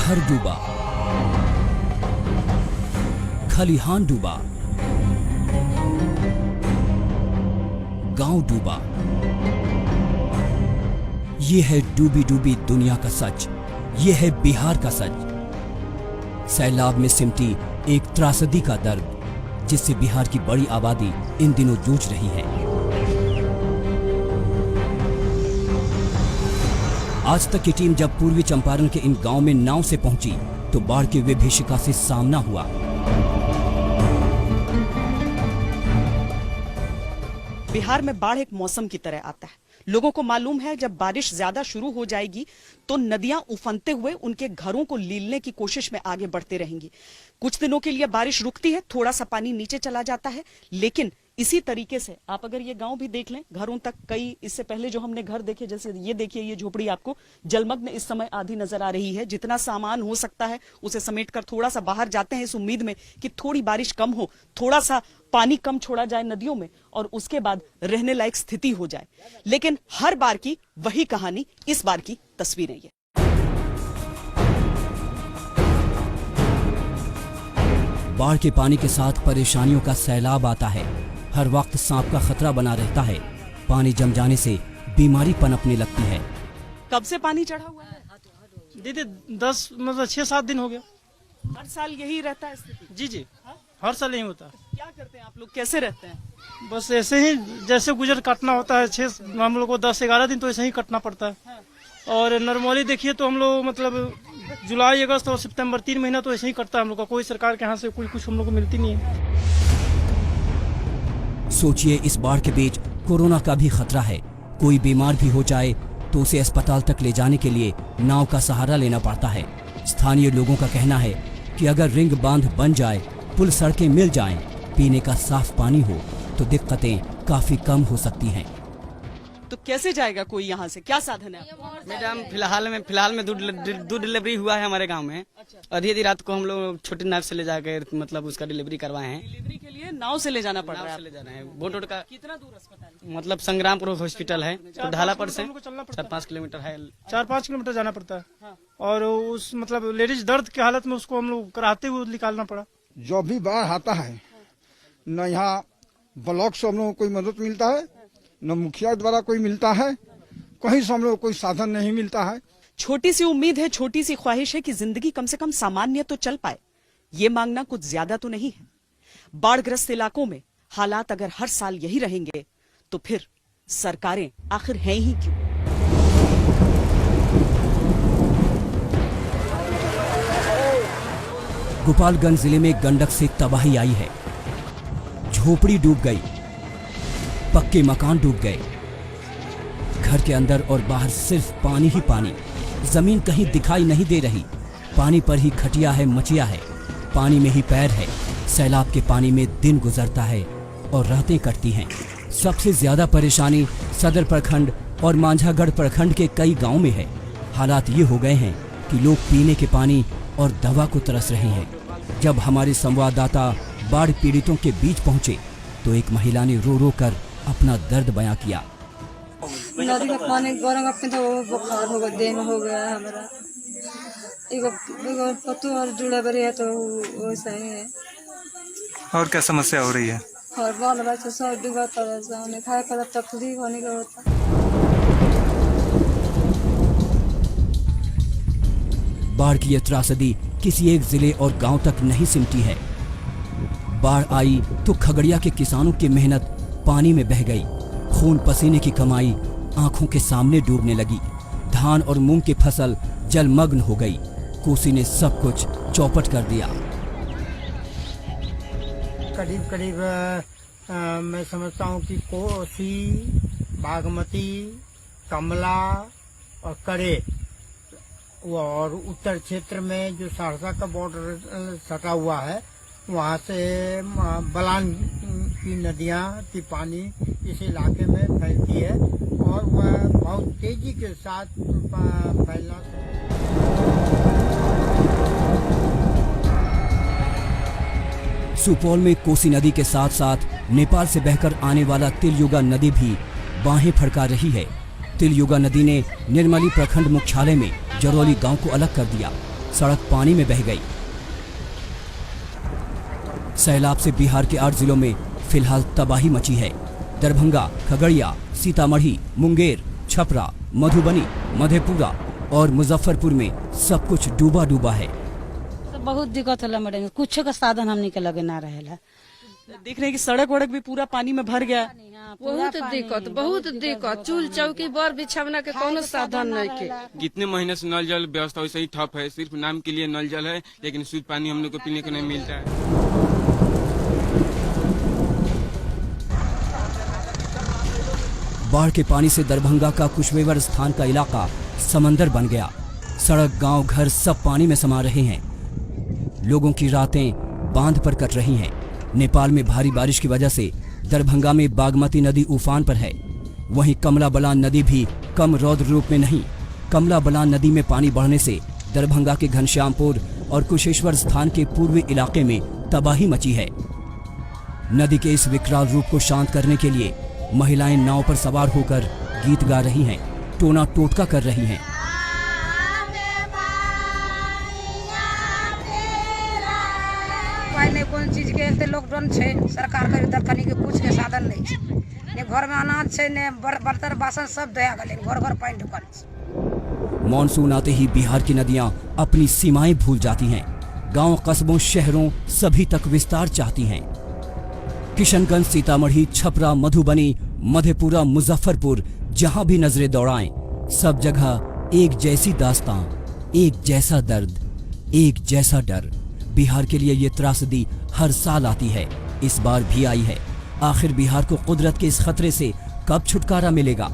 घर डूबा, खलिहान डूबा, गांव डूबा। ये है डूबी डूबी दुनिया का सच, ये है बिहार का सच। सैलाब में सिमटी एक त्रासदी का दर्द, जिससे बिहार की बड़ी आबादी इन दिनों जूझ रही है। आज तक की टीम जब पूर्वी चंपारण के इन गांव में नाव से पहुंची तो बाढ़ की विभीषिका से सामना हुआ। बिहार में बाढ़ एक मौसम की तरह आता है। लोगों को मालूम है जब बारिश ज्यादा शुरू हो जाएगी तो नदियां उफनते हुए उनके घरों को लीलने की कोशिश में आगे बढ़ते रहेंगी। कुछ दिनों के लिए बारिश रुकती है, थोड़ा सा पानी नीचे चला जाता है, लेकिन इसी तरीके से आप अगर ये गांव भी देख लें, घरों तक कई इससे पहले जो हमने घर देखे, जैसे ये देखिए, ये झोपड़ी आपको जलमग्न इस समय आधी नजर आ रही है। जितना सामान हो सकता है उसे समेटकर थोड़ा सा बाहर जाते हैं इस उम्मीद में कि थोड़ी बारिश कम हो, थोड़ा सा पानी कम छोड़ा जाए नदियों में और उसके बाद रहने लायक स्थिति हो जाए। लेकिन हर बार की वही कहानी, इस बार की तस्वीरें ये। बाढ़ के पानी के साथ परेशानियों का सैलाब आता है। हर वक्त सांप का खतरा बना रहता है। पानी जम जाने से बीमारी पनपने लगती है। कब से पानी चढ़ा हुआ है? दीदी 10 मतलब 6-7 दिन हो गया। हर साल यही रहता है स्थिति? जी जी, हर साल यही होता है। क्या करते हैं आप लोग, कैसे रहते हैं? बस ऐसे ही जैसे गुजर काटना होता है। हम लोग को 10-11 दिन तो ऐसे ही कटना पड़ता है। और नॉर्मली देखिए तो हम लोग मतलब जुलाई, अगस्त और सितंबर 3 महीना तो ऐसे ही कटता है हम लोग का। कोई सरकार के यहाँ से कोई कुछ हम लोग को मिलती नहीं है। सोचिए, इस बाढ़ के बीच कोरोना का भी खतरा है। कोई बीमार भी हो जाए तो उसे अस्पताल तक ले जाने के लिए नाव का सहारा लेना पड़ता है। स्थानीय लोगों का कहना है कि अगर रिंग बांध बन जाए, पुल सड़कें मिल जाएं, पीने का साफ पानी हो तो दिक्कतें काफी कम हो सकती हैं। तो कैसे जाएगा कोई यहाँ से, क्या साधन है आपको? मैडम फिलहाल में दूध डिलीवरी हुआ है हमारे गांव में। आधी रात को हम लोग छोटी नाव से ले जाकर मतलब उसका डिलीवरी करवाए हैं। डिलीवरी के लिए नाव से ले जाना पड़ रहा है? ले जाना है। बोट का कितना दूर अस्पताल? मतलब संग्रामपुर हॉस्पिटल है तो ढालापर से 4-5 किलोमीटर है। 4-5 किलोमीटर जाना पड़ता है। और उस मतलब लेडीज दर्द की हालत में उसको हम लोग कराते हुए निकालना पड़ा। जो भी बाढ़ आता है न यहाँ ब्लॉक से हम लोग को कोई मदद मिलता है, न मुखिया द्वारा कोई मिलता है, कहीं से हम लोग कोई साधन नहीं मिलता है। छोटी सी उम्मीद है, छोटी सी ख्वाहिश है कि जिंदगी कम से कम सामान्य तो चल पाए। ये मांगना कुछ ज्यादा तो नहीं है। बाढ़ग्रस्त इलाकों में हालात अगर हर साल यही रहेंगे तो फिर सरकारें आखिर हैं ही क्यों? गोपालगंज जिले में गंडक से तबाही आई है। झोपड़ी डूब गई, पक्के मकान डूब गए। घर के अंदर और बाहर सिर्फ पानी ही पानी। जमीन कहीं दिखाई नहीं दे रही। पानी पर ही खटिया है, मचिया है, पानी में ही पैर है। सैलाब के पानी में दिन गुजरता है और रातें कटती हैं। सबसे ज्यादा परेशानी सदर प्रखंड और मांझागढ़ प्रखंड के कई गांव में है। हालात ये हो गए हैं कि लोग पीने के पानी और दवा को तरस रहे हैं। जब हमारे संवाददाता बाढ़ पीड़ितों के बीच पहुंचे तो एक महिला ने रो रो कर अपना दर्द बयां किया। नदी का पानी गर्म अपने तो बुखार हो गया, देह में हो गया है हमारा। एगो पत्तू और जुड़ा बरी है तो वैसा ही है। और क्या समस्या हो रही है? और बाल बच्चा सब डूबा था, खाए का तकलीफ होने का होता। बाढ़ की यह त्रासदी किसी एक जिले और गांव तक नहीं सिमटी है। बाढ़ आई तो खगड़िया के किसानों की मेहनत पानी में बह गई। खून पसीने की कमाई आंखों के सामने डूबने लगी। धान और मूंग की फसल जलमग्न हो गई। कोसी ने सब कुछ चौपट कर दिया। करीब मैं समझता हूँ कि कोसी, बागमती, कमला और करे और उत्तर क्षेत्र में जो सहरसा का बॉर्डर सटा हुआ है, वहाँ से बलान की नदियाँ की पानी इस इलाके में फैलती है और वह बहुत तेजी के साथ फैलना। सुपौल में कोसी नदी के साथ साथ नेपाल से बहकर आने वाला तिलयुगा नदी भी बाहें फड़का रही है। तिलयुगा नदी ने निर्मली प्रखंड मुख्यालय में जरौली गांव को अलग कर दिया। सड़क पानी में बह गई। सैलाब से बिहार के 8 जिलों में फिलहाल तबाही मची है। दरभंगा, खगड़िया, सीतामढ़ी, मुंगेर, छपरा, मधुबनी, मधेपुरा और मुजफ्फरपुर में सब कुछ डूबा डूबा है। तो बहुत दिक्कत होला मैडम, कुछ का साधन हमने के लगे ना रहेला। देख रहे हैं कि सड़क वड़क भी पूरा पानी में भर गया। बहुत दिक्कत चूल चौकी बर बिछवना के कोनो साधन नहीं के। कितने महीने से नल जल व्यवस्था वैसे ही ठप है, सिर्फ नाम के लिए नल जल है, लेकिन शुद्ध पानी हम लोग को पीने को नहीं मिलता है। बाढ़ के पानी से दरभंगा का कुशवेवर स्थान का इलाका समंदर बन गया। सड़क, गांव, घर सब पानी में समा रहे हैं। लोगों की रातें बांध पर कट रही हैं। नेपाल में भारी बारिश की वजह से दरभंगा में बागमती नदी उफान पर है। वहीं कमला बलान नदी भी कम रौद्र रूप में नहीं। कमला बलान नदी में पानी बढ़ने से दरभंगा के घनश्यामपुर और कुशेश्वर स्थान के पूर्वी इलाके में तबाही मची है। नदी के इस विकराल रूप को शांत करने के लिए महिलाएं नाव पर सवार होकर गीत गा रही हैं, टोना टोटका कर रही हैं। पहले कौन चीज के एते लॉकडाउन छे, सरकार के इधर कनी के कुछ के साधन नहीं छे। ने घर में अनाज छे, ने बर्तन बासन सब धोया गले, घर घर पानी ढुकल। मॉनसून आते ही बिहार की नदियां अपनी सीमाएं भूल जाती हैं। गांव, कस्बों, शहरों सभी तक विस्तार चाहती हैं। किशनगंज, सीतामढ़ी, छपरा, मधुबनी, मधेपुरा, मुजफ्फरपुर, जहां भी नजरें दौड़ाएं, सब जगह एक जैसी दास्तां, एक जैसा दर्द, एक जैसा डर। बिहार के लिए ये त्रासदी हर साल आती है, इस बार भी आई है। आखिर बिहार को कुदरत के इस खतरे से कब छुटकारा मिलेगा?